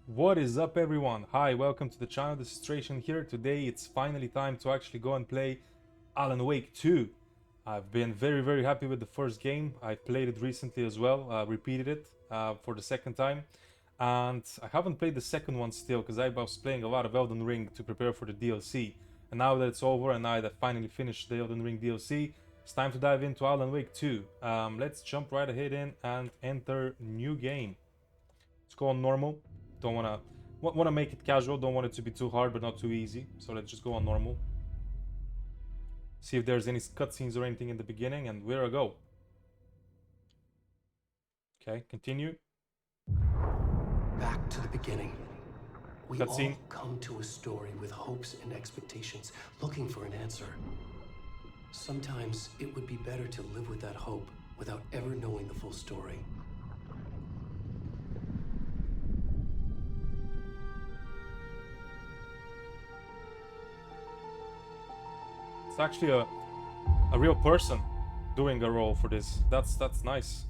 What is up, everyone? Hi, welcome to the channel. This is Tration here. Today it's finally time to actually go and play Alan Wake 2. I've been very happy with the first game. I played it recently as well, repeated it for the second time. And I haven't played the second one still because I was playing a lot of Elden Ring to prepare for the DLC. And now that it's over and now that I finally finished the Elden Ring DLC, it's time to dive into Alan Wake 2. Let's jump right ahead in and enter new game. Let's go on normal. Don't wanna make it casual. Don't want it to be too hard, but not too easy. So let's just go on normal. See if there's any cutscenes or anything in the beginning, and we're a go. Okay, continue. Back to the beginning. We all Cutscene. come to a story with hopes and expectations, looking for an answer. Sometimes it would be better to live with that hope without ever knowing the full story. It's actually a real person doing a role for this. That's nice.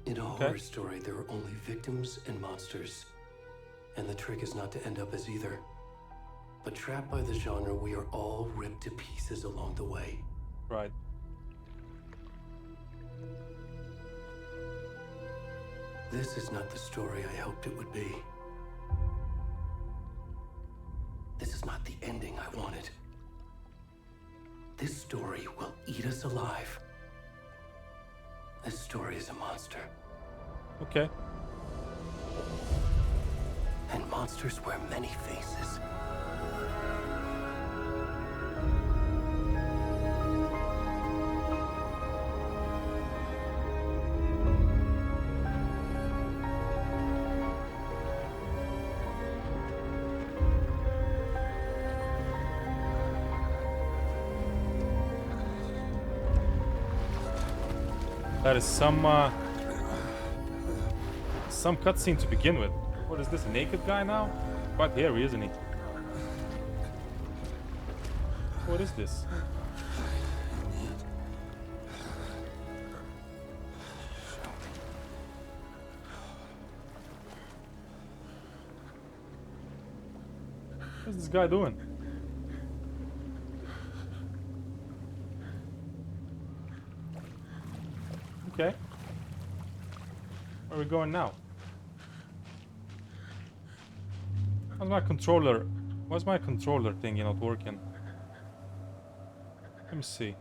In a horror story, there are only victims and monsters. And the trick is not to end up as either. But trapped by the genre, we are all ripped to pieces along the way. Right. This is not the story I hoped it would be. This is not the ending I wanted. This story will eat us alive. This story is a monster. Okay. And monsters wear many faces. That is some cutscene to begin with. What is this, a naked guy now? Quite hairy, isn't he? What is this? What's this guy doing? Okay. Where are we going now? Why's my controller thingy not working? Let me see.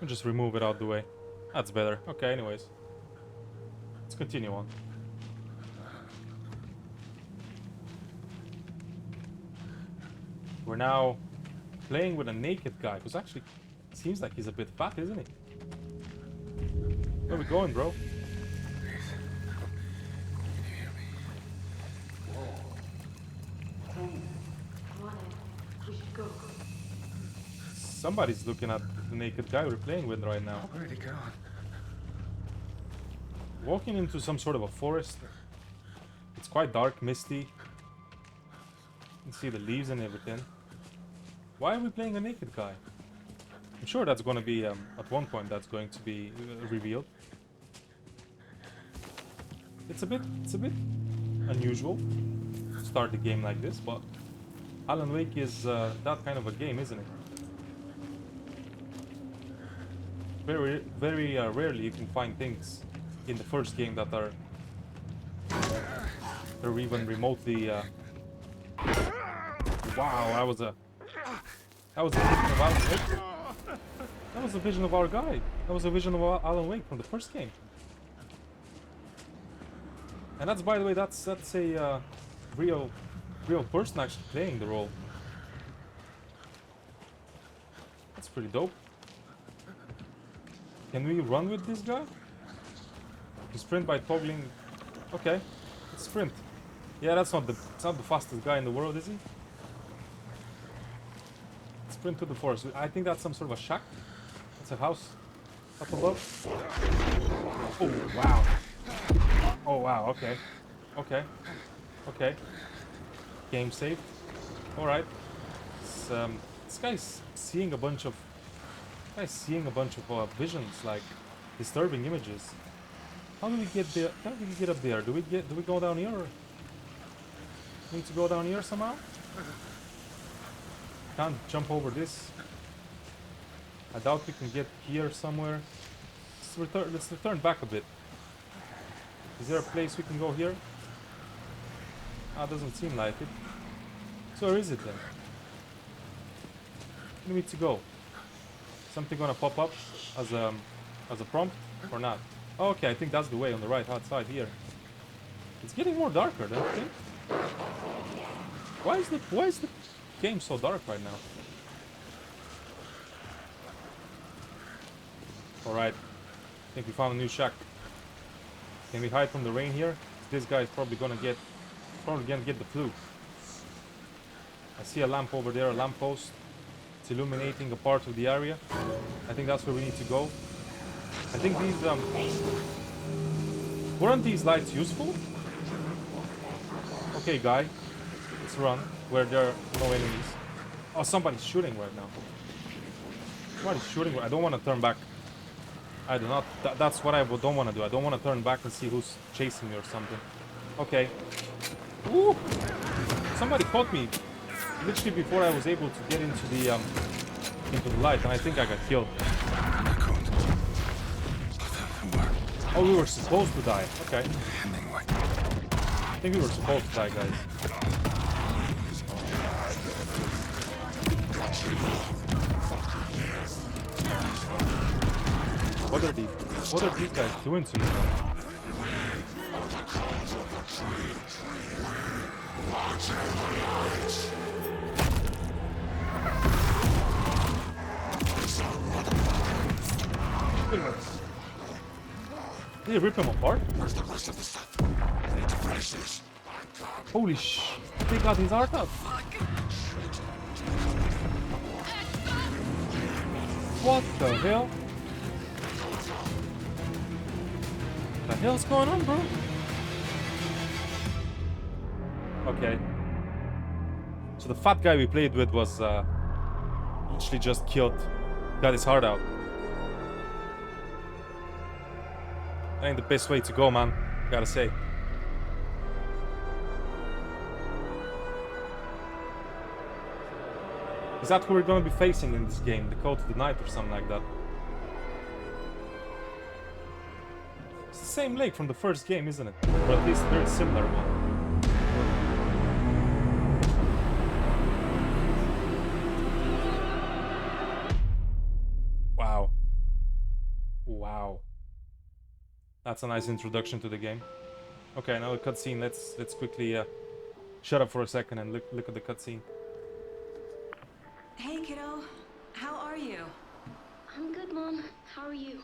I'll just remove it out the way. That's better. Okay, anyways. Let's continue on. We're now playing with a naked guy, who's actually seems like he's a bit fat, isn't he? Where are we going, bro? Somebody's looking at the naked guy we're playing with right now. Where'd he go? Walking into some sort of a forest. It's quite dark, misty. You can see the leaves and everything. Why are we playing a naked guy? I'm sure that's going to be, at one point, that's going to be revealed. It's a bit unusual to start the game like this, but Alan Wake is that kind of a game, isn't it? Very rarely you can find things in the first game that are even remotely. Wow, that was a vision of Alan Wake. That was a vision of our guy. That was a vision of Alan Wake from the first game. And that's, by the way, that's a real person actually playing the role. That's pretty dope. Can we run with this guy? You sprint by toggling. Okay, let's sprint. Yeah, it's not the fastest guy in the world, is he? Sprint to the forest. I think that's some sort of a shack. That's a house up above. Oh wow. Oh wow. Okay. Okay. Okay. Game saved. All right. This guy's seeing a bunch of visions, like disturbing images. How do we get there? How do we get up there? Do we go down here? Or need to go down here somehow? Can't jump over this. I doubt we can get here somewhere. Let's return back a bit. Is there a place we can go here? Ah, doesn't seem like it. So where is it then? Where do we need to go? Something gonna pop up as a prompt or not? Oh, okay, I think that's the way on the right outside here. It's getting more darker, don't you think? Why is the game so dark right now? Alright. I think we found a new shack. Can we hide from the rain here? This guy is probably gonna get the flu. I see a lamp over there, a lamppost. It's illuminating a part of the area. I think that's where we need to go. I think these weren't these lights useful? Okay, guy. Let's run where there are no enemies. Oh, somebody's shooting right now. Somebody's shooting. I don't want to turn back. I do not. That's what I don't want to do. I don't want to turn back and see who's chasing me or something. Okay. Ooh! Somebody caught me literally before I was able to get into the light, and I think I got killed. Oh, we were supposed to die. Okay. I think we were supposed to die, guys. What are these guys doing to me? Did they rip him apart? Holy sh! They got his heart out. What the hell? What the hell's going on, bro? Okay. So the fat guy we played with was literally just killed. Got his heart out. That ain't the best way to go, man. Gotta say. Is that who we're gonna be facing in this game? The Code of the Night or something like that? It's the same lake from the first game, isn't it? Or at least a very similar one. Wow. Wow. That's a nice introduction to the game. Okay, now the cutscene. Let's quickly shut up for a second and look at the cutscene. Hey, kiddo. How are you? I'm good, Mom. How are you?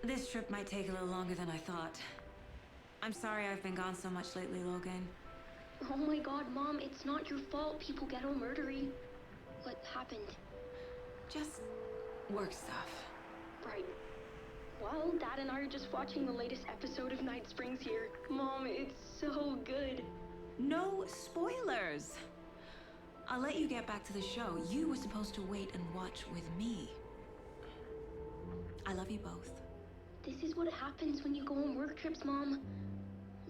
This trip might take a little longer than I thought. I'm sorry I've been gone so much lately, Logan. Oh my god, Mom, it's not your fault people get all murdery. What happened? Just work stuff. Right. Well, Dad and I are just watching the latest episode of Night Springs here. Mom, it's so good. No spoilers! I'll let you get back to the show. You were supposed to wait and watch with me. I love you both. This is what happens when you go on work trips, Mom.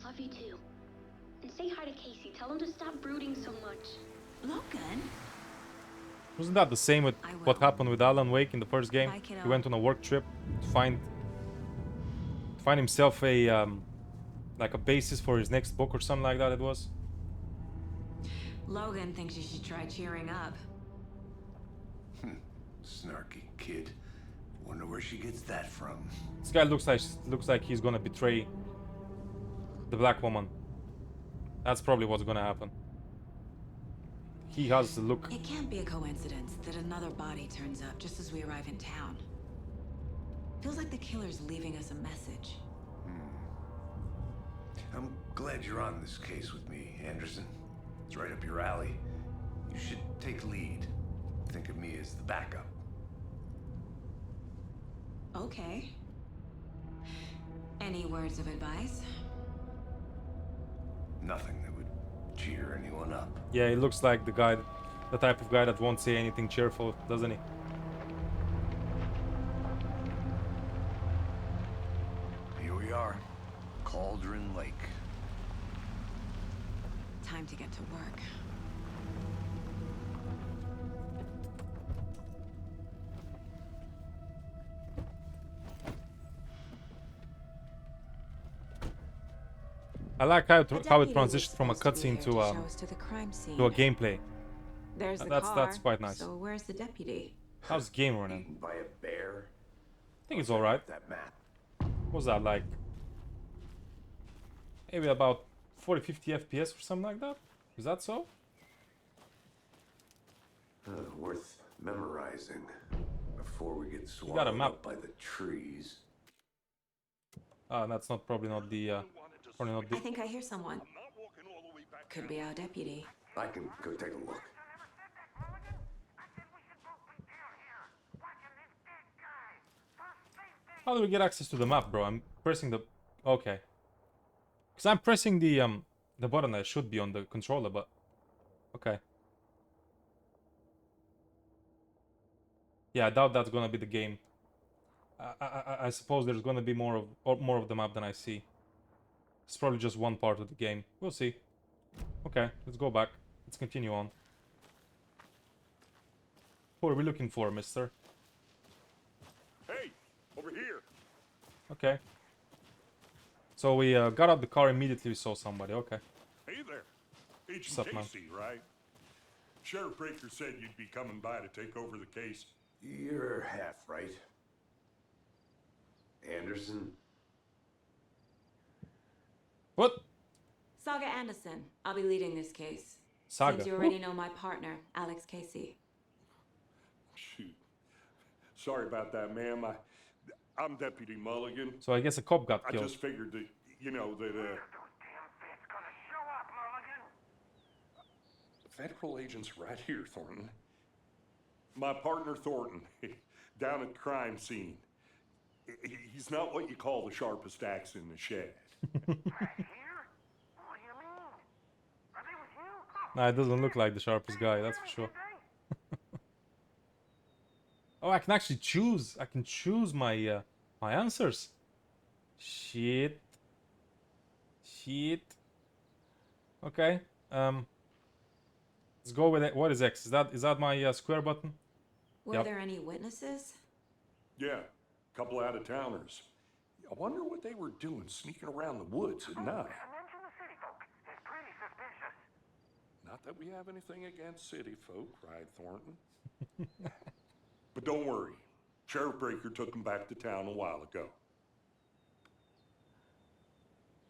Love you too. And say hi to Casey. Tell him to stop brooding so much. Logan? Wasn't that the same with what happened with Alan Wake in the first game? He went on a work trip to find himself a like a basis for his next book or something like that. It was. Logan thinks you should try cheering up. Snarky kid. Wonder where she gets that from. This guy looks like he's gonna betray the black woman. That's probably what's gonna happen. He has the look. It can't be a coincidence that another body turns up just as we arrive in town. Feels like the killer's leaving us a message. I'm glad you're on this case with me, Anderson. It's right up your alley. You should take lead. Think of me as the backup. Okay. Any words of advice? Nothing that would cheer anyone up. Yeah, he looks like the type of guy that won't say anything cheerful, doesn't he? Here we are. Warren Lake. Time to get to work. I like how A it deputy transitioned was from a supposed to be cutscene here to show us to the crime scene. a gameplay. There's the That's car. quite nice. So where's the deputy? How's the game running? Eaten by a bear. I think it's alright. That map. What was that like? Maybe about 40-50 FPS or something like that? Is that so? Worth memorizing before we get You got a swallowed map. up by the trees. That's not probably not the I think I hear someone. Could be our deputy. I can go take a look. How do we get access to the map, bro? I'm pressing the... Okay. Because I'm pressing the button that should be on the controller, but... Okay. Yeah, I doubt that's gonna be the game. I suppose there's gonna be more of the map than I see. It's probably just one part of the game. We'll see. Okay, let's go back. Let's continue on. Who are we looking for, mister? Hey, over here. Okay. So we got out the car immediately we saw somebody. Okay. Hey there. What's Agent up, man? Casey, right? Sheriff Breaker said you'd be coming by to take over the case. You're half right. Anderson? What? Saga Anderson. I'll be leading this case. Saga. Seems you already know my partner, Alex Casey. Shoot. Sorry about that, ma'am. I'm Deputy Mulligan. So I guess a cop got I killed. just figured that, you know, that, federal agent's right here, Thornton. My partner, Thornton, down at the crime scene. He's not what you call the sharpest axe in the shed. Nah, it doesn't look like the sharpest guy, that's for sure. Oh, I can actually choose. I can choose my my answers. Shit. Shit. Okay. Let's go with it. What is X? Is that my square button? Were Yep. there any witnesses? Yeah, a couple out-of-towners. I wonder what they were doing sneaking around the woods at night. Not that we have anything against city folk, cried Thornton. But don't worry. Sheriff Breaker took them back to town a while ago.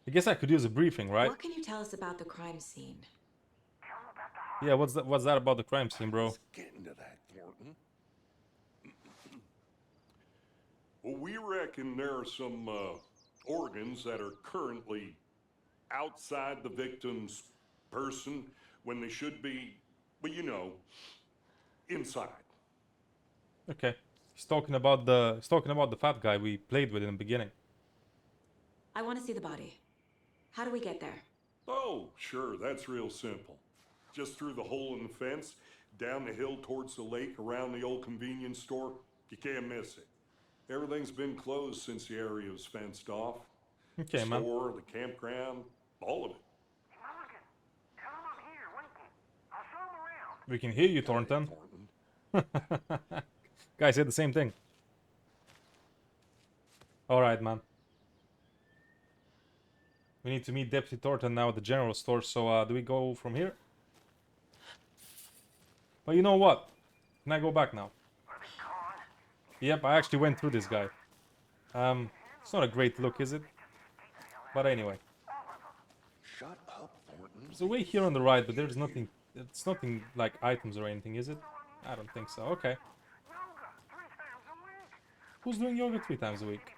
I guess I could use a briefing, right? What can you tell us about the crime scene? Yeah, what's that about the crime scene, bro? Let's get into that, Thornton. Well, we reckon there are some organs that are currently outside the victim's person when they should be, well, you know, inside. Okay. He's talking about the fat guy we played with in the beginning. I want to see the body. How do we get there? Oh, sure, that's real simple. Just through the hole in the fence, down the hill towards the lake, around the old convenience store. You can't miss it. Everything's been closed since the area was fenced off. Okay, the man. store, the campground, all of it. We can hear you, Thornton. Thornton. Guys said the same thing. Alright, man. We need to meet Deputy Thornton now at the general store, so do we go from here? But you know what? Can I go back now? Yep, I actually went through this guy. It's not a great look, is it? But anyway. Shut up, Thornton. There's a way here on the right, but there's nothing... It's nothing like items or anything, is it? I don't think so. Okay. Who's doing yoga 3 times a week?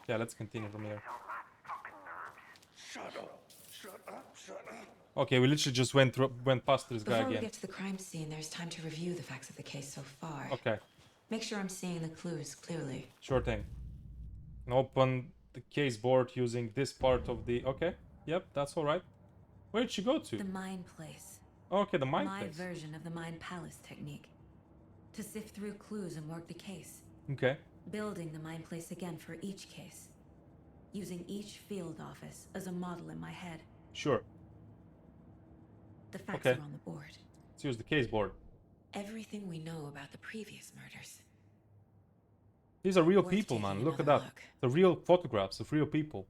Yeah, let's continue from here. Shut up. Shut up. Shut up. Okay, we literally just went past this guy Before we again. get to the crime scene, there's time to review the facts of the case so far. Okay, Make sure I'm seeing the clues clearly. sure thing. And open the case board using this part of the... Okay, yep, that's alright. Where did she go to? The Mind Place. Okay, the mine My place. version of the Mind Palace technique. To sift through clues and work the case. Okay, Building the Mind Place again for each case. using each field office as a model in my head. Sure. The facts Okay. are on the board. Let's use the case board. Everything we know about the previous murders. These are real Worth people, taking man. Look at another that. look. The real photographs of real people.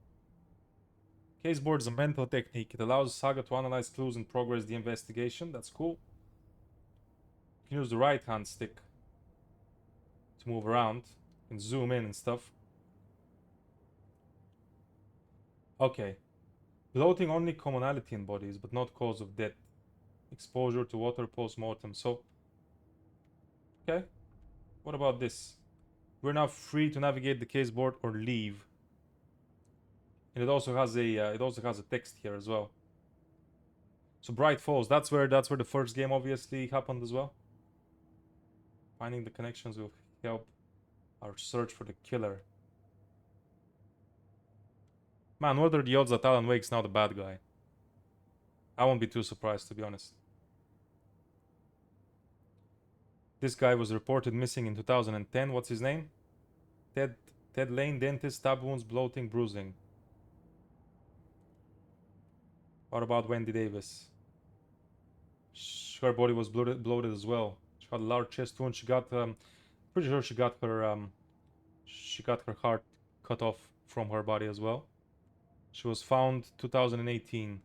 Case board is a mental technique. It allows Saga to analyze clues and progress the investigation. That's cool. You can use the right hand stick to move around and zoom in and stuff. Okay. Bloating only commonality in bodies, but not cause of death. Exposure to water post-mortem. So, okay. What about this? We're now free to navigate the case board or leave. And it also has a text here as well. So Bright Falls, that's where the first game obviously happened as well. Finding the connections will help our search for the killer. Man, what are the odds that Alan Wake's now the bad guy? I won't be too surprised, to be honest. This guy was reported missing in 2010. What's his name? Ted Lane, dentist, stab wounds, bloating, bruising. What about Wendy Davis? Her body was bloated as well. She had a large chest wound. She got, pretty sure she got her heart cut off from her body as well. She was found 2018.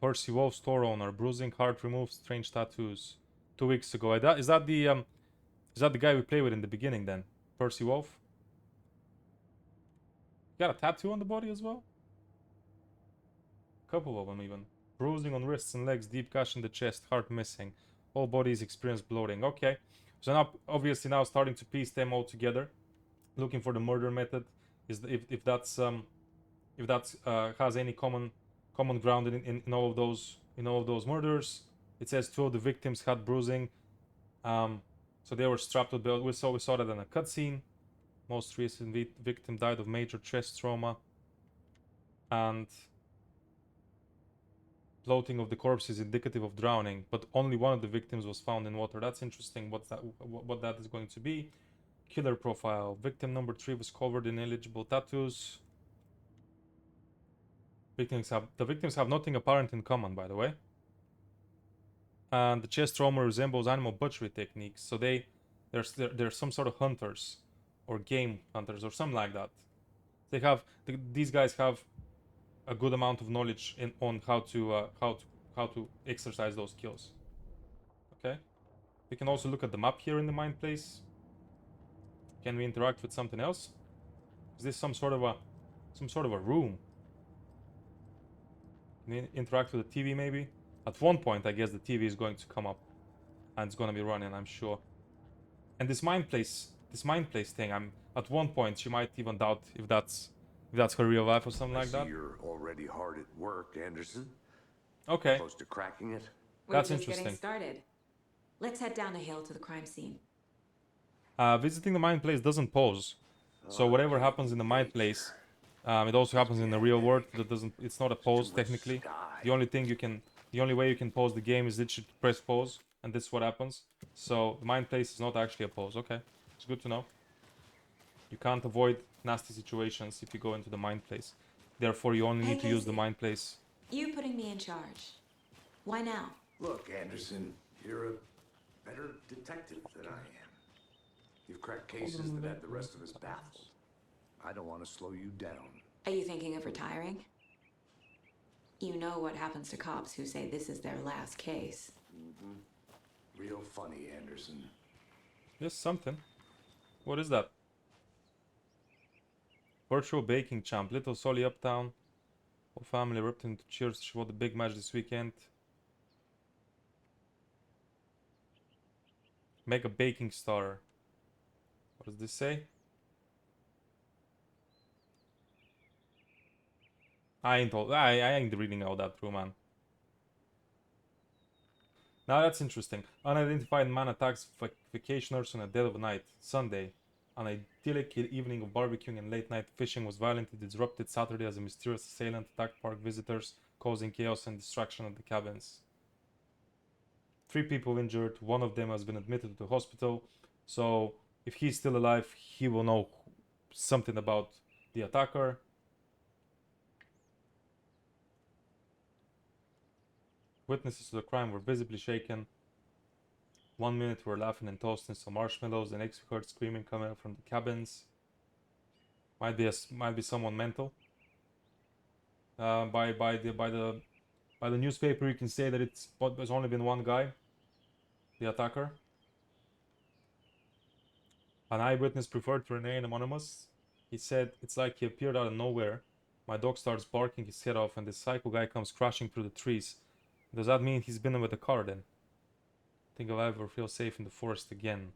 Percy Wolf, store owner, bruising, heart removed, strange tattoos. 2 weeks ago. Is that the guy we play with in the beginning then? Percy Wolf? Got a tattoo on the body as well? Couple of them even. Bruising on wrists and legs, deep gash in the chest, heart missing. All bodies experience bloating. Okay. So now, obviously now starting to piece them all together. Looking for the murder method. If that's has any common ground in all of those murders. It says 2 of the victims had bruising. So they were strapped to belt. We saw that in a cutscene. Most recent victim died of major chest trauma. And bloating of the corpse is indicative of drowning, but only one of the victims was found in water. That's interesting. What that is going to be. Killer profile. Victim number 3 was covered in illegible tattoos. The victims have nothing apparent in common, by the way. And the chest trauma resembles animal butchery techniques. So they're some sort of hunters or game hunters or something like that. These guys have a good amount of knowledge on how to exercise those skills. Okay. We can also look at the map here in the mine place. Can we interact with something else? Is this some sort of a room? Can we interact with the TV maybe? At one point, I guess the TV is going to come up, and it's going to be running, I'm sure. And this mine place thing, at one point she might even doubt if that's her real life or something like that. You're already hard at work, Anderson. Okay. Close to cracking it. That's We're just interesting. getting started. Let's head down the hill to the crime scene. Visiting the mine place doesn't pause, so whatever happens in the mine place, it also happens in the real world. It's not a pause technically. The only way you can pause the game is literally to press pause, and this is what happens. So the mine place is not actually a pause. Okay, it's good to know. You can't avoid nasty situations if you go into the mine place. Therefore, you only need to use the mine place. You putting me in charge. Why now? Look, Anderson, you're a better detective than I am. You've cracked cases that had the rest of us baffled. I don't want to slow you down. Are you thinking of retiring? You know what happens to cops who say this is their last case. Real funny, Anderson. Yes, something. What is that? Virtual baking champ. Little Solly uptown. Whole family ripped into cheers. She won the big match this weekend. Make a baking star. What does this say? I ain't reading all that through, man. Now that's interesting. Unidentified man attacks vacationers on a dead of night. Sunday. An idyllic evening of barbecuing and late night fishing was violently disrupted Saturday as a mysterious assailant attacked park visitors, causing chaos and destruction at the cabins. 3 people injured. 1 of them has been admitted to the hospital. So if he's still alive, he will know something about The attacker. Witnesses to the crime were visibly shaken. 1 minute we were laughing and toasting some marshmallows. The next we heard screaming coming out from the cabins. Might be someone mental. By the newspaper, you can say that there's only been one guy, the attacker. An eyewitness preferred to remain anonymous. He said, "It's like he appeared out of nowhere. My dog starts barking his head off, and this psycho guy comes crashing through the trees. Does that mean he's been with the car then? Think I'll ever feel safe in the forest again."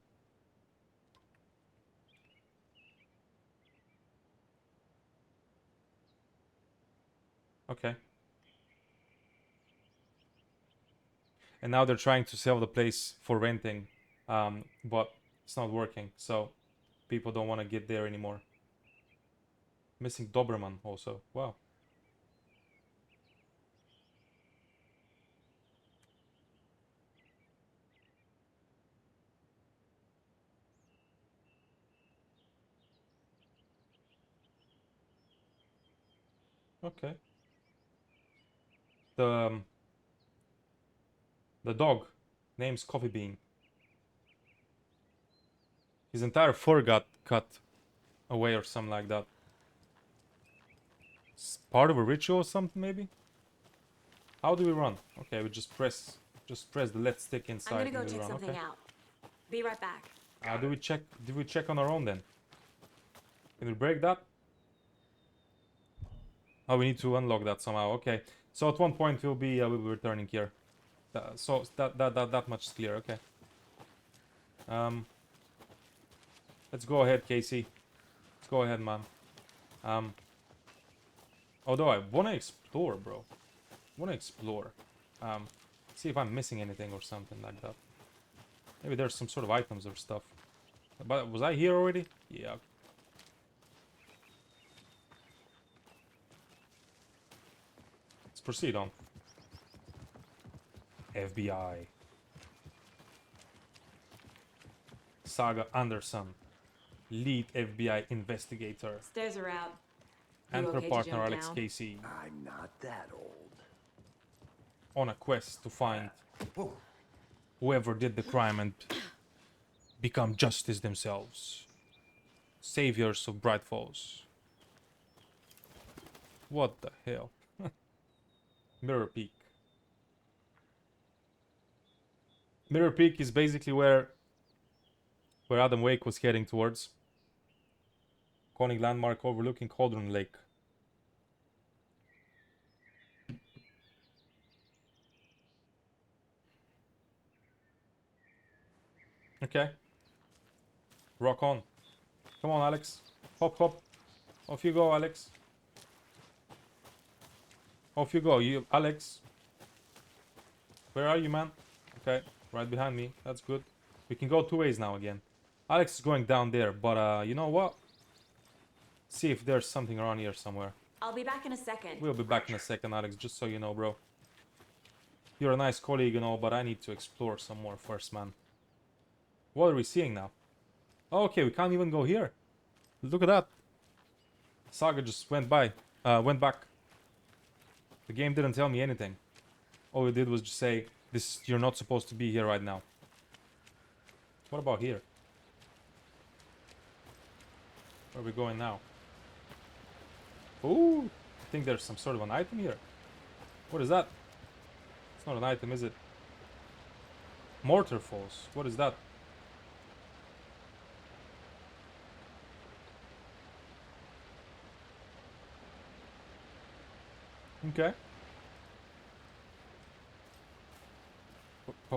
Okay. And now they're trying to sell the place for renting, but it's not working, so people don't want to get there anymore. Missing Doberman also. Wow. Okay. The dog, name's Coffee Bean. His entire fur got cut away or something like that. It's part of a ritual or something, maybe? How do we run? Okay, we just press the left stick inside. I'm gonna go and we check run. something Okay. out. Be right back. Did we check on our own then? Can we break that? Oh, we need to unlock that somehow. Okay. So at one point we'll be returning here. So that much is clear. Okay. Let's go ahead, Casey. Let's go ahead, man. Although I wanna explore, bro. See if I'm missing anything or something like that. Maybe there's some sort of items or stuff. But was I here already? Yeah. Let's proceed on. FBI. Saga Anderson, lead FBI investigator, Stairs are out. and You her okay to partner jump Alex down? Casey, I'm not that old. on a quest to find Whoa. whoever did the crime and become justice themselves. Saviors of Bright Falls. What the hell? Mirror Peak. Mirror Peak is basically where Adam Wake was heading towards. Iconic landmark overlooking Cauldron Lake. Okay. Rock on. Come on, Alex. Hop, hop. Off you go, Alex. Off you go, Alex. Where are you, man? Okay, right behind me. That's good. We can go two ways now again. Alex is going down there, but you know what? See if there's something around here somewhere. I'll be back in a second. We'll be back in a second, Alex, just so you know, bro. You're a nice colleague and all, but I need to explore some more first, man. What are we seeing now? Oh, okay, we can't even go here. Look at that. Saga just went back. The game didn't tell me anything. All it did was just say, you're not supposed to be here right now. What about here? Where are we going now? Ooh, I think there's some sort of an item here. What is that? It's not an item, is it? Mortar falls. What is that? Okay.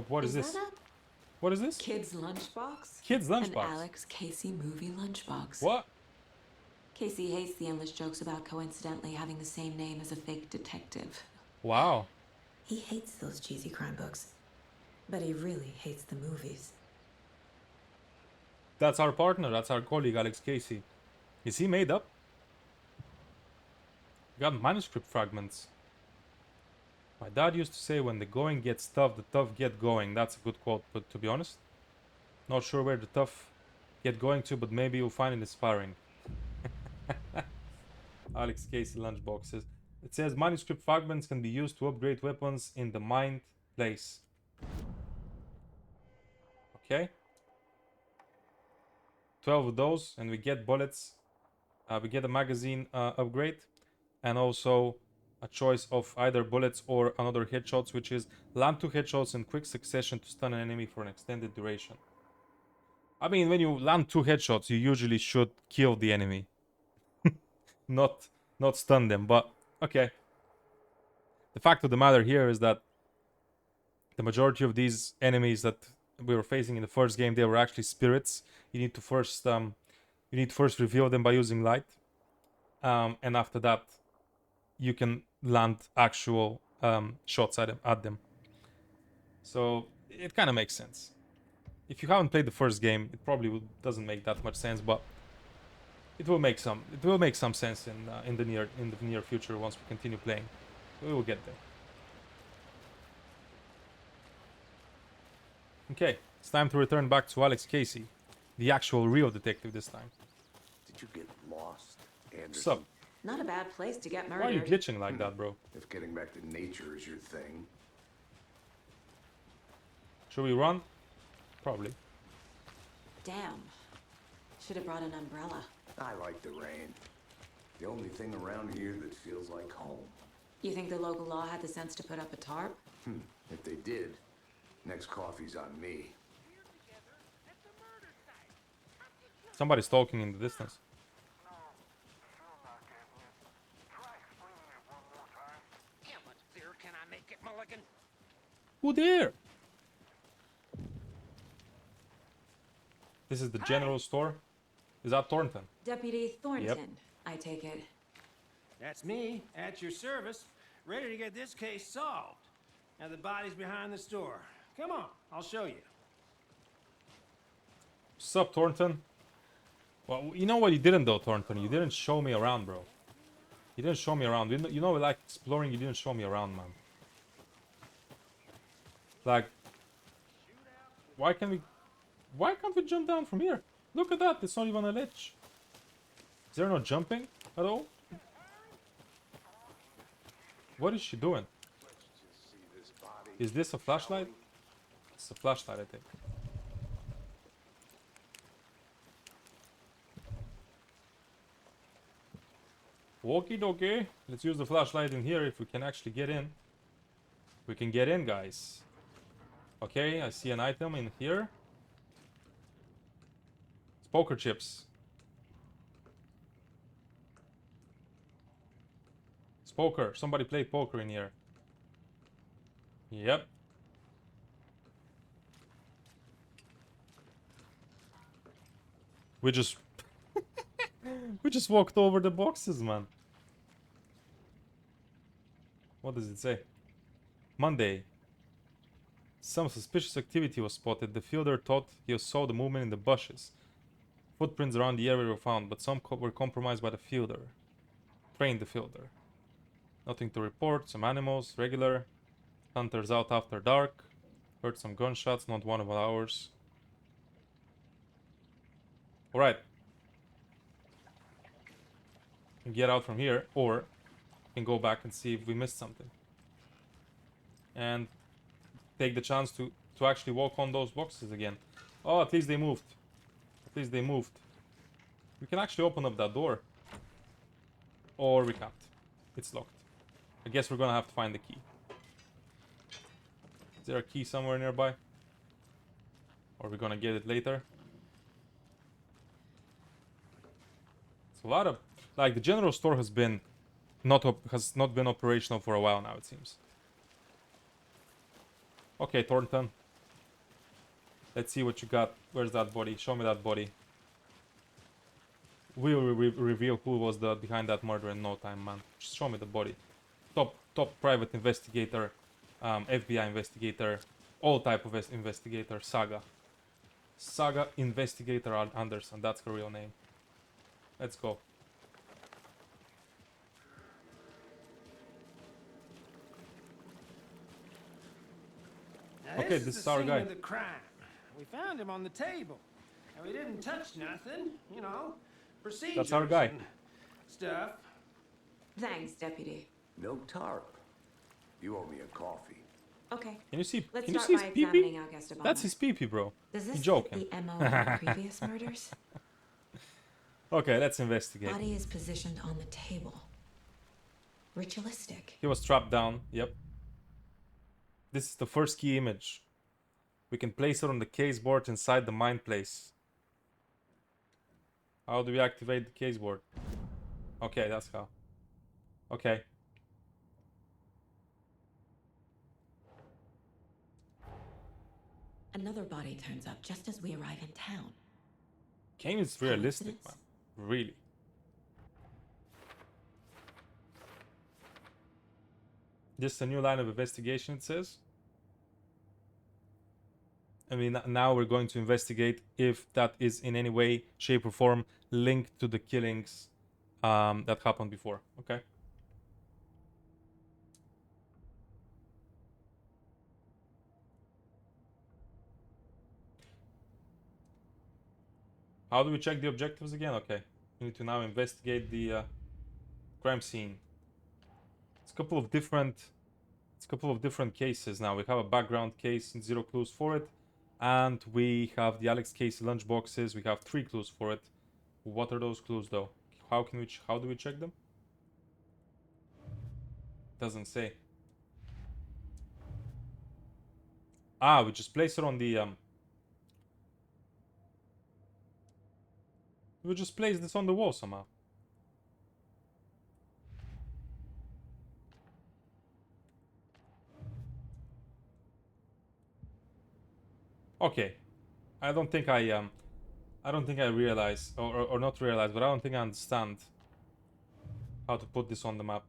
What is this? that a What is this? kid's lunchbox? Kid's An lunchbox. Alex Casey movie lunchbox. What? Casey hates the endless jokes about coincidentally having the same name as a fake detective. Wow. He hates those cheesy crime books, but he really hates the movies. That's our partner. That's our colleague, Alex Casey. Is he made up? We got manuscript fragments. My dad used to say, when the going gets tough, the tough get going. That's a good quote, but to be honest, not sure where the tough get going to, but maybe you'll find it inspiring. Alex Casey lunchboxes. It says manuscript fragments can be used to upgrade weapons in the mined place. Okay. 12 of those, and we get bullets. We get a magazine upgrade, and also a choice of either bullets or another headshots, which is land 2 headshots in quick succession to stun an enemy for an extended duration. I mean, when you land 2 headshots, you usually should kill the enemy. not stun them, but okay. The fact of the matter here is that the majority of these enemies that we were facing in the first game, they were actually spirits. You need to first reveal them by using light, and after that, you can land actual shots at them. So it kind of makes sense. If you haven't played the first game, it probably doesn't make that much sense, but it will make some sense in the near future once we continue playing. We will get there. Okay, it's time to return back to Alex Casey, the actual real detective this time. Did you get lost, Anderson? What's up? Not a bad place to get murdered. Why are you glitching like that, bro? If getting back to nature is your thing. Should we run? Probably. Damn. Should have brought an umbrella. I like the rain. The only thing around here that feels like home. You think the local law had the sense to put up a tarp? If they did, next coffee's on me. Somebody's talking in the distance. How much clearer can I make it, Mulligan? Who there? This is the general store. Is that Thornton? Deputy Thornton, Yep. I take it. That's me, at your service, ready to get this case solved. Now the body's behind the store. Come on, I'll show you. What's up, Thornton? Well, you know what you didn't though, Thornton? You didn't show me around, bro. You didn't show me around. You know, like exploring, you didn't show me around, man. Like, why can't we jump down from here? Look at that, it's not even a ledge. Is there no jumping at all? What is she doing? Is this a flashlight? It's a flashlight, I think. Okie dokie. Let's use the flashlight in here if we can actually get in. We can get in, guys. Okay, I see an item in here. It's poker chips. It's poker. Somebody played poker in here. Yep. We just we just walked over the boxes, man. What does it say? Monday. Some suspicious activity was spotted. The fielder thought he saw the movement in the bushes. Footprints around the area were found, but some were compromised by the fielder. Trained the fielder. Nothing to report. Some animals. Regular. Hunters out after dark. Heard some gunshots. Not one of ours. Alright. We can get out from here, or we can go back and see if we missed something. And take the chance to actually walk on those boxes again. Oh, at least they moved. At least they moved. We can actually open up that door. Or we can't. It's locked. I guess we're gonna have to find the key. Is there a key somewhere nearby? Or are we gonna get it later? It's a lot of... Like, the general store has not been operational for a while now, it seems. Okay, Thornton. Let's see what you got. Where's that body? Show me that body. We'll reveal who was behind that murder in no time, man. Just show me the body. Top private investigator, FBI investigator, all type of investigator, Saga. Saga Investigator Anderson, that's her real name. Let's go. Now, Okay, this is the our scene guy. of the crime. We found him on the table. And we didn't touch nothing, you know, procedures That's our guy. and stuff. Thanks, Deputy. No tarp. You owe me a coffee. Okay. Can you see? Let's Can you start see by his pee-pee? examining our guest Obama. That's his pee-pee, bro. Does You this joking? fit the MO of the previous murders? Okay, let's investigate. Body is positioned on the table. Ritualistic. He was trapped down. Yep. This is the first key image. We can place it on the case board inside the mind place. How do we activate the case board? Okay, that's how. Okay. Another body turns up just as we arrive in town. Game is realistic, man. Coincidence? Really. This is a new line of investigation, it says. I mean, now we're going to investigate if that is in any way, shape, or form linked to the killings that happened before. Okay. How do we check the objectives again? Okay. We need to now investigate the crime scene. It's a couple of different cases now. We have a background case and 0 clues for it. And we have the Alex Casey lunchboxes. We have 3 clues for it. What are those clues though? How do we check them? Doesn't say. Ah, we just place it on the we just place this on the wall somehow. Okay. I don't think I realize or not realize, but I don't think I understand how to put this on the map.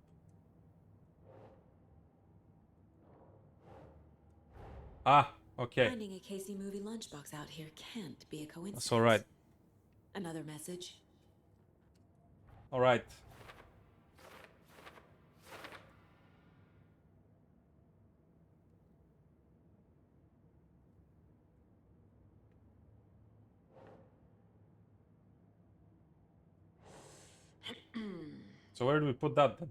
Ah, okay. Finding a Casey movie lunchbox out here can't be a coincidence. That's all right. Another message. All right. So where do we put that then?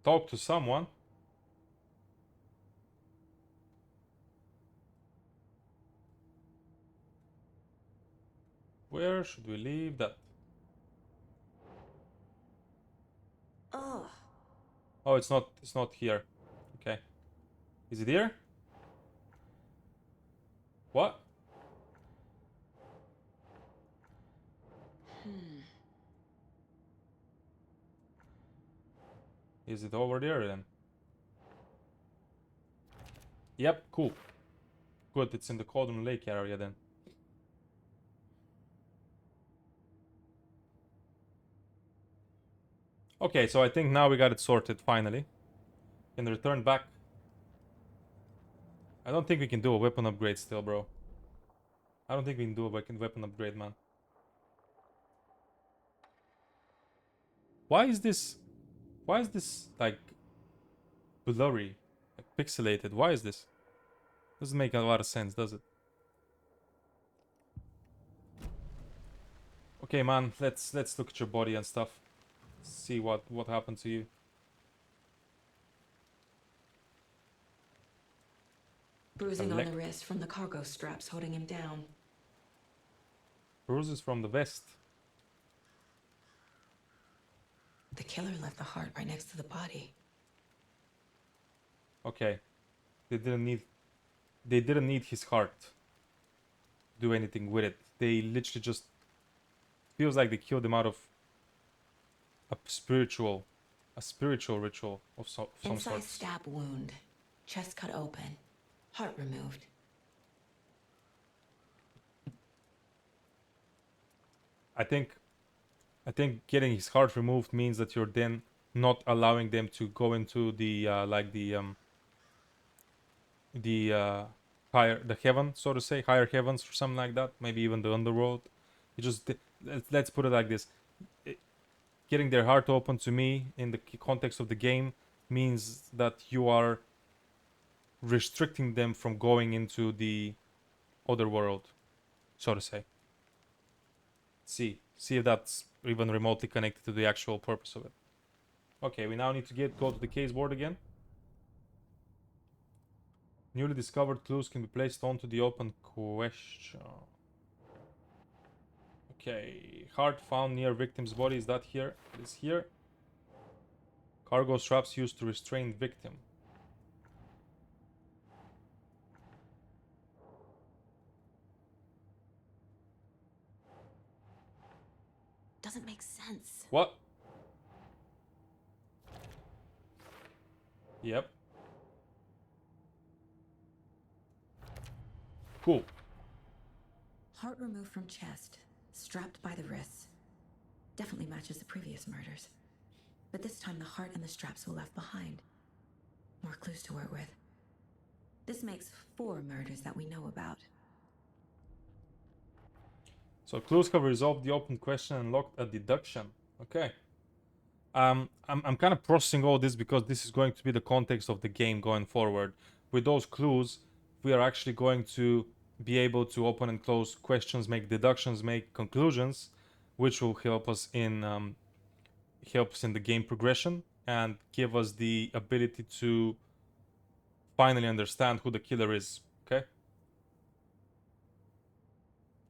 Talk to someone. Where should we leave that? Oh. Oh, it's not here. Okay. Is it here? What? Is it over there then? Yep, cool. Good, it's in the Cauldron Lake area then. Okay, so I think now we got it sorted finally. Can return back. I don't think we can do a weapon upgrade still, bro. I don't think we can do a weapon upgrade, man. Why is this like blurry, like pixelated? Why is this? Doesn't make a lot of sense, does it? Okay, man, let's look at your body and stuff. See what happened to you. Bruising on the wrist from the cargo straps holding him down. Bruises from the vest. The killer left the heart right next to the body. Okay. They didn't need his heart to do anything with it. They literally just feels like they killed him out of a spiritual ritual of some Inside sort. stab wound, chest cut open, heart removed. I think getting his heart removed means that you're then not allowing them to go into the the heaven, so to say, higher heavens or something like that. Maybe even the underworld. You just let's put it like this. Getting their heart open to me in the context of the game means that you are restricting them from going into the other world, so to say. See if that's even remotely connected to the actual purpose of it. Okay, we now need to go to the case board again. Newly discovered clues can be placed onto the open question. Okay, heart found near victim's body. Is that here? It is here. Cargo straps used to restrain victim. Doesn't make sense. What? Yep. Cool. Heart removed from chest, strapped by the wrists. Definitely matches the previous murders. But this time the heart and the straps were left behind. More clues to work with. This makes 4 murders that we know about. So clues have resolved the open question and locked a deduction. Okay. I'm kind of processing all this because this is going to be the context of the game going forward. With those clues, we are actually going to be able to open and close questions, make deductions, make conclusions, which will help us in the game progression and give us the ability to finally understand who the killer is. Okay.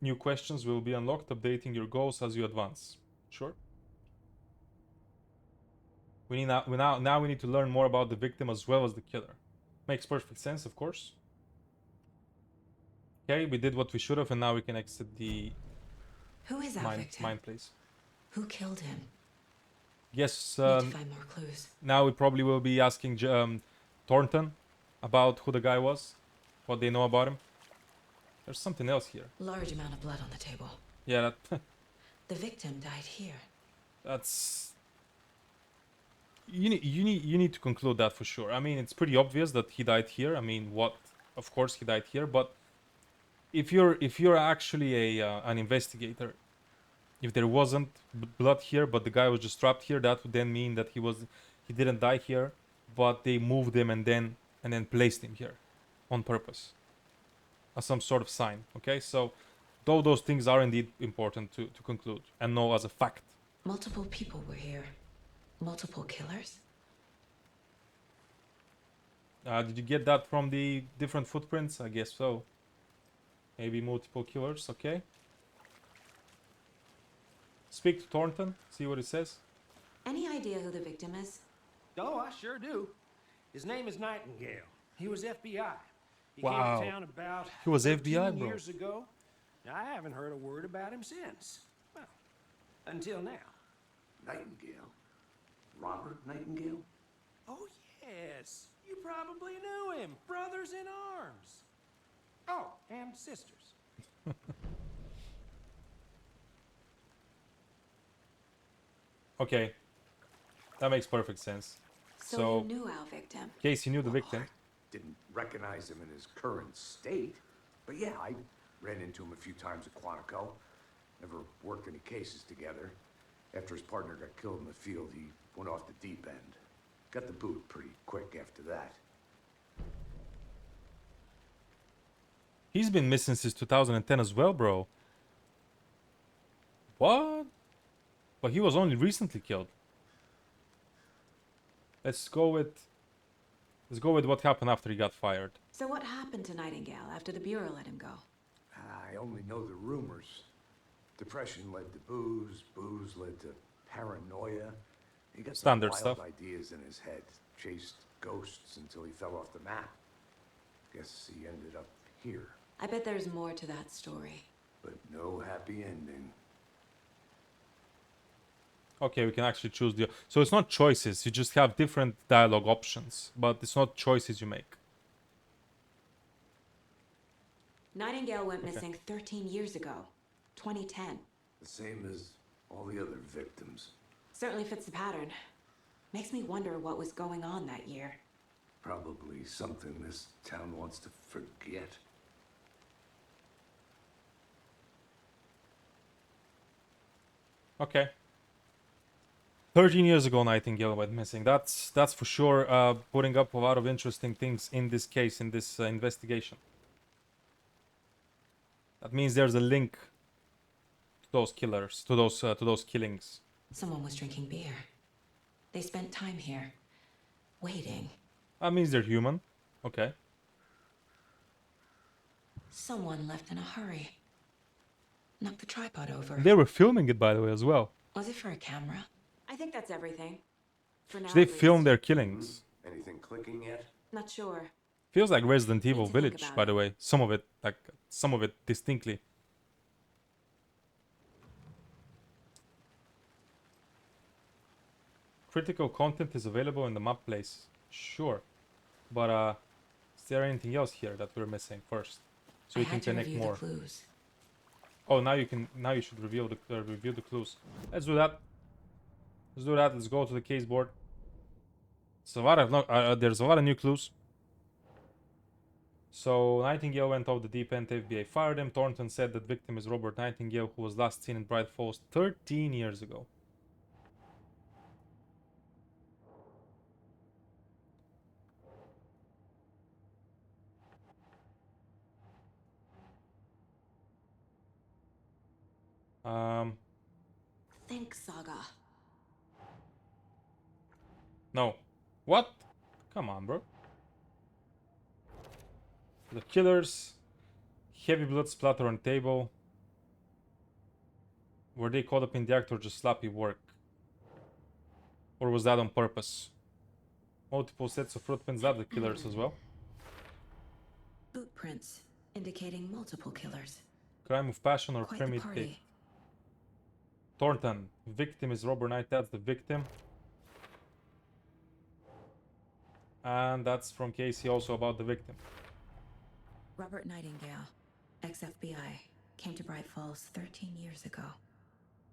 New questions will be unlocked, updating your goals as you advance. Sure. Now we need to learn more about the victim as well as the killer. Makes perfect sense, of course. Okay, we did what we should have, and now we can exit the Who is our victim? mine place. Who killed him? Yes. Need to find more clues. Now we probably will be asking Thornton about who the guy was, what they know about him. There's something else here. Large amount of blood on the table. Yeah, The victim died here. that's. You need to conclude that for sure. I mean, it's pretty obvious that he died here. I mean, of course he died here. But if you're actually an investigator, if there wasn't blood here, but the guy was just trapped here, that would then mean that he didn't die here, but they moved him and then placed him here, on purpose, as some sort of sign. Okay, so though those things are indeed important to conclude and know as a fact. Multiple people were here. Multiple killers? Did you get that from the different footprints? I guess so. Maybe multiple killers, okay. Speak to Thornton, see what he says. Any idea who the victim is? Oh, I sure do. His name is Nightingale. He was FBI. He Wow. came to town about He was 13 FBI, bro. years ago. I haven't heard a word about him since. Well, until now. Nightingale? Robert Nightingale? Oh, yes. You probably knew him. Brothers in arms. Oh, and sisters. Okay. That makes perfect sense. So you knew our victim. Casey knew the victim. I didn't recognize him in his current state. But yeah, I ran into him a few times at Quantico. Never worked any cases together. After his partner got killed in the field, he went off the deep end. Got the boot pretty quick after that. He's been missing since 2010 as well, bro. What? But he was only recently killed. Let's go with what happened after he got fired. So what happened to Nightingale after the Bureau let him go? I only know the rumors. Depression led to booze, booze led to paranoia. He got some Standard wild stuff. ideas in his head, chased ghosts until he fell off the map. Guess he ended up here, I bet there's more to that story. but no happy ending. Okay, we can actually choose the... So it's not choices, you just have different dialogue options. But it's not choices you make. Nightingale went missing 13 years ago. 2010. The same as all the other victims. Certainly fits the pattern. Makes me wonder what was going on that year. Probably something this town wants to forget. Okay. 13 years ago Nightingale went missing. That's for sure putting up a lot of interesting things in this case, in this investigation. That means there's a link those killers, to those killings. Someone was drinking beer. They spent time here, waiting. That means they're human. Okay. Someone left in a hurry. Knocked the tripod over. They were filming it, by the way, as well. Was it for a camera? I think that's everything. For now, So they at least. filmed their killings. Anything clicking yet? Not sure. Feels like Resident Evil to think Village, about by it. the way. Some of it distinctly. Critical content is available in the map place. Sure. But is there anything else here that we're missing first? So I we can had to connect review more. the clues. Oh, now you should review the clues. Let's do that. Let's do that. Let's go to the case board. So there's a lot of new clues. So Nightingale went off the deep end. FBI fired him. Thornton said that victim is Robert Nightingale, who was last seen in Bright Falls 13 years ago. Think, Saga. No. What? Come on, bro. The killers. Heavy blood splatter on table. Were they caught up in the act or just sloppy work? Or was that on purpose? Multiple sets of footprints, that the killers as well. Boot prints indicating multiple killers. Crime of passion or Quite the premeditate. party. Thornton. Victim is Robert Knight, that's the victim. And that's from Casey also about the victim. Robert Nightingale, ex-FBI, came to Bright Falls 13 years ago.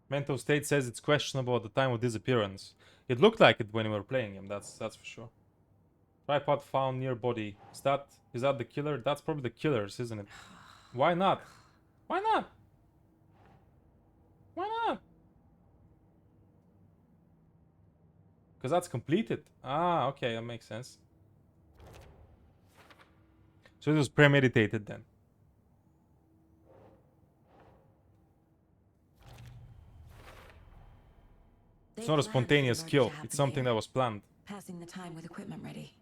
Mental state says it's questionable at the time of disappearance. It looked like it when we were playing him, that's for sure. Tripod found near body. Is that the killer? That's probably the killers, isn't it? Why not? Why not? Why not? Because that's completed. Ah, okay, that makes sense. So it was premeditated then. It's not a spontaneous kill. It's something that was planned. Passing the time with equipment ready.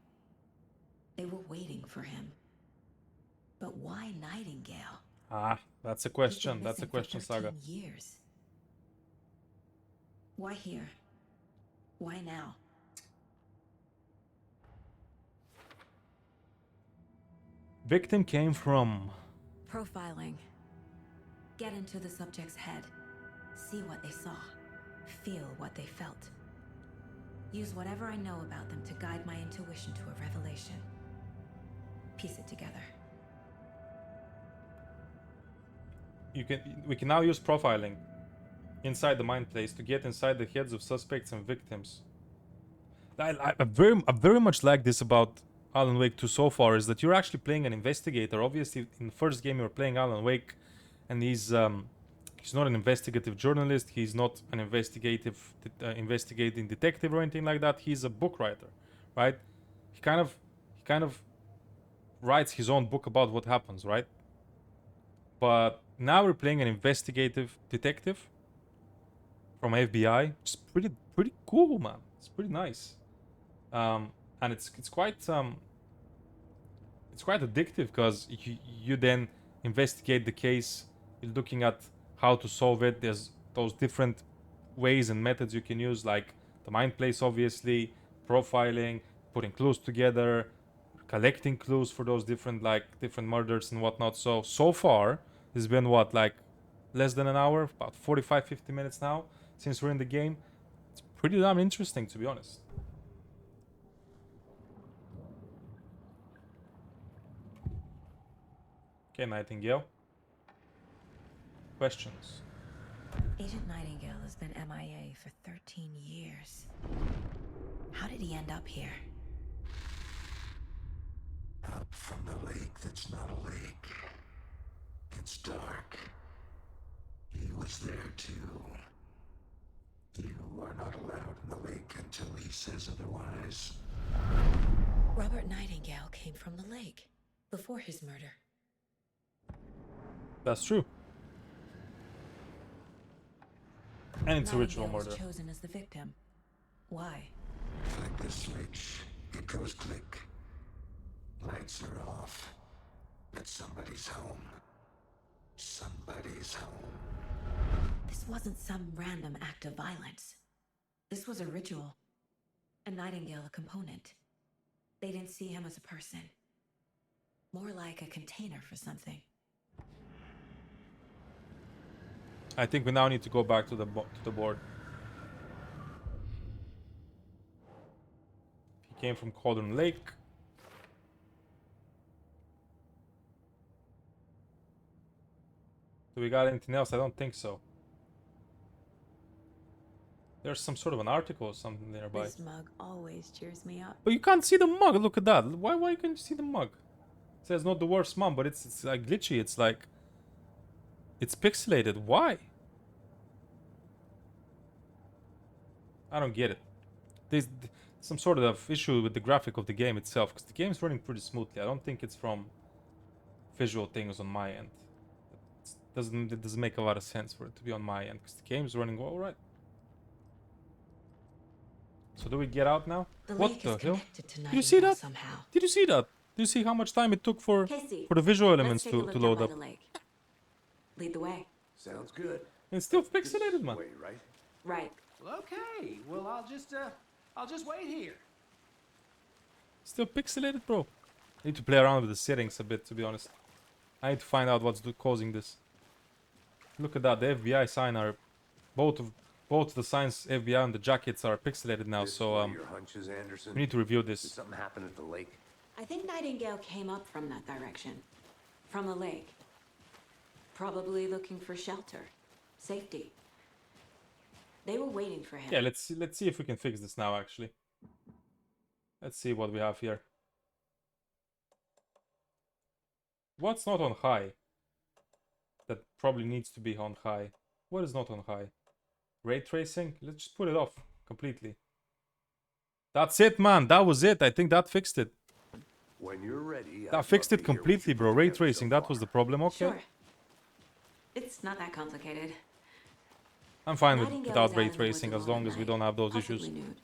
They were waiting for him. But why Nightingale? Ah, that's a He's question. been That's a missing for question, 13 Saga. years. Why here? Why now? Victim came from... Profiling. Get into the subject's head. See what they saw. Feel what they felt. Use whatever I know about them to guide my intuition to a revelation. Piece it together. We can now use profiling inside the mind place to get inside the heads of suspects and victims. I very much like this about Alan Wake 2 so far, is that you're actually playing an investigator. Obviously, in the first game you were playing Alan Wake, and he's not an investigative journalist. He's not an investigating detective or anything like that. He's a book writer, right? He kind of writes his own book about what happens, right? But now we're playing an investigative detective from FBI. It's pretty cool, man. It's pretty nice. And it's quite addictive, because you then investigate the case. You're looking at how to solve it. There's those different ways and methods you can use, like the mind place, obviously, profiling, putting clues together, collecting clues for those different murders and whatnot. So far it's been what, like less than an hour, about 45-50 minutes now since we're in the game. It's pretty damn interesting, to be honest. Okay, Nightingale. Questions? Agent Nightingale has been MIA for 13 years. How did he end up here? Up from the lake that's not a lake. It's dark. He was there too. You are not allowed in the lake until he says otherwise. Robert Nightingale came from the lake before his murder. That's true. And it's a ritual Nightingale was murder. chosen as the victim. Why? Flick the switch. It goes click. Lights are off. But somebody's home. Somebody's home. This wasn't some random act of violence. This was a ritual. And Nightingale a component. They didn't see him as a person. More like a container for something. I think we now need to go back to the board. He came from Cauldron Lake. Do we got anything else? I don't think so. There's some sort of an article or something nearby. This mug always cheers me up. But you can't see the mug. Look at that. Why can't you see the mug? It says not the worst mom, but it's like glitchy. It's like it's pixelated. Why? I don't get it. There's some sort of issue with the graphic of the game itself, because the game's running pretty smoothly. I don't think it's from visual things on my end. It doesn't make a lot of sense for it to be on my end, because the game's running all right. So do we get out now? What the hell? Did you see that? Somehow. Did you see that? Do you see how much time it took for the visual elements to load up? Lead the way. Sounds good. And it's still pixelated, man. Wait, right? Right. Well, okay. Well, I'll just wait here. Still pixelated, bro. I need to play around with the settings a bit, to be honest. I need to find out what's causing this. Look at that. The FBI sign are both the signs, FBI and the jackets, are pixelated now. This So one of your hunches, Anderson? we need to review Did this. something happen at the lake? I think Nightingale came up from that direction. From the lake. Probably looking for shelter. Safety. They were waiting for him. Yeah, let's see if we can fix this now. Actually, let's see what we have here. What's not on high? That probably needs to be on high. What is not on high? Ray tracing? Let's just put it off completely. That's it, man. That was it. I think that fixed it. When you're ready, That fixed it completely, bro. Ray tracing, that was the problem. Okay. Sure. It's not that complicated. I'm fine Nightingale without was ray out in the tracing woods as alone long at as we night, don't have those possibly issues. nude.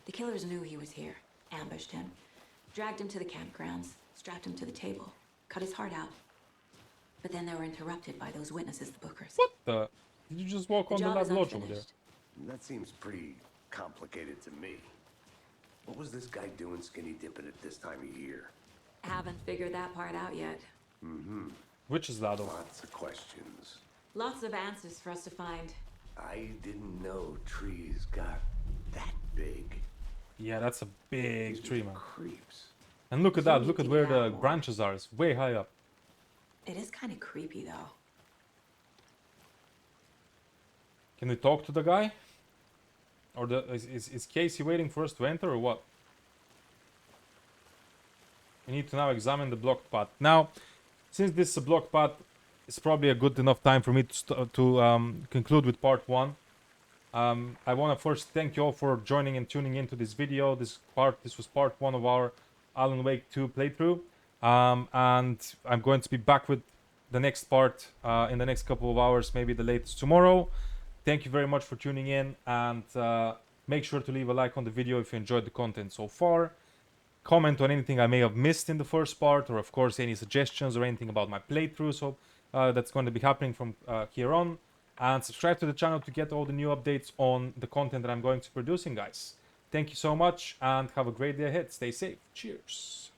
The killers knew he was here, ambushed him, dragged him to the campgrounds, strapped him to the table, cut his heart out. But then they were interrupted by those witnesses, the Bookers. What the? Did you just walk The on the job lab is lodge over there? unfinished. That seems pretty complicated to me. What was this guy doing skinny dipping at this time of year? Haven't figured that part out yet. Which is Lado? Lots of questions. Lots of answers for us to find. I didn't know trees got that big. Yeah, that's a big tree, man. Creeps. And look at that. You Look need at to where get the out more. branches are. It's way high up. It is kind of creepy, though. Can we talk to the guy? Or is Casey waiting for us to enter or what? We need to now examine the blocked path. Now, since this is a blocked path, it's probably a good enough time for me to conclude with part 1. I want to first thank you all for joining and tuning into this video. This was part 1 of our Alan Wake 2 playthrough. And I'm going to be back with the next part in the next couple of hours, maybe the latest tomorrow. Thank you very much for tuning in, and make sure to leave a like on the video if you enjoyed the content so far. Comment on anything I may have missed in the first part, or of course any suggestions or anything about my playthrough. So that's going to be happening from here on. And subscribe to the channel to get all the new updates on the content that I'm going to be producing, guys. Thank you so much, and have a great day ahead. Stay safe. Cheers.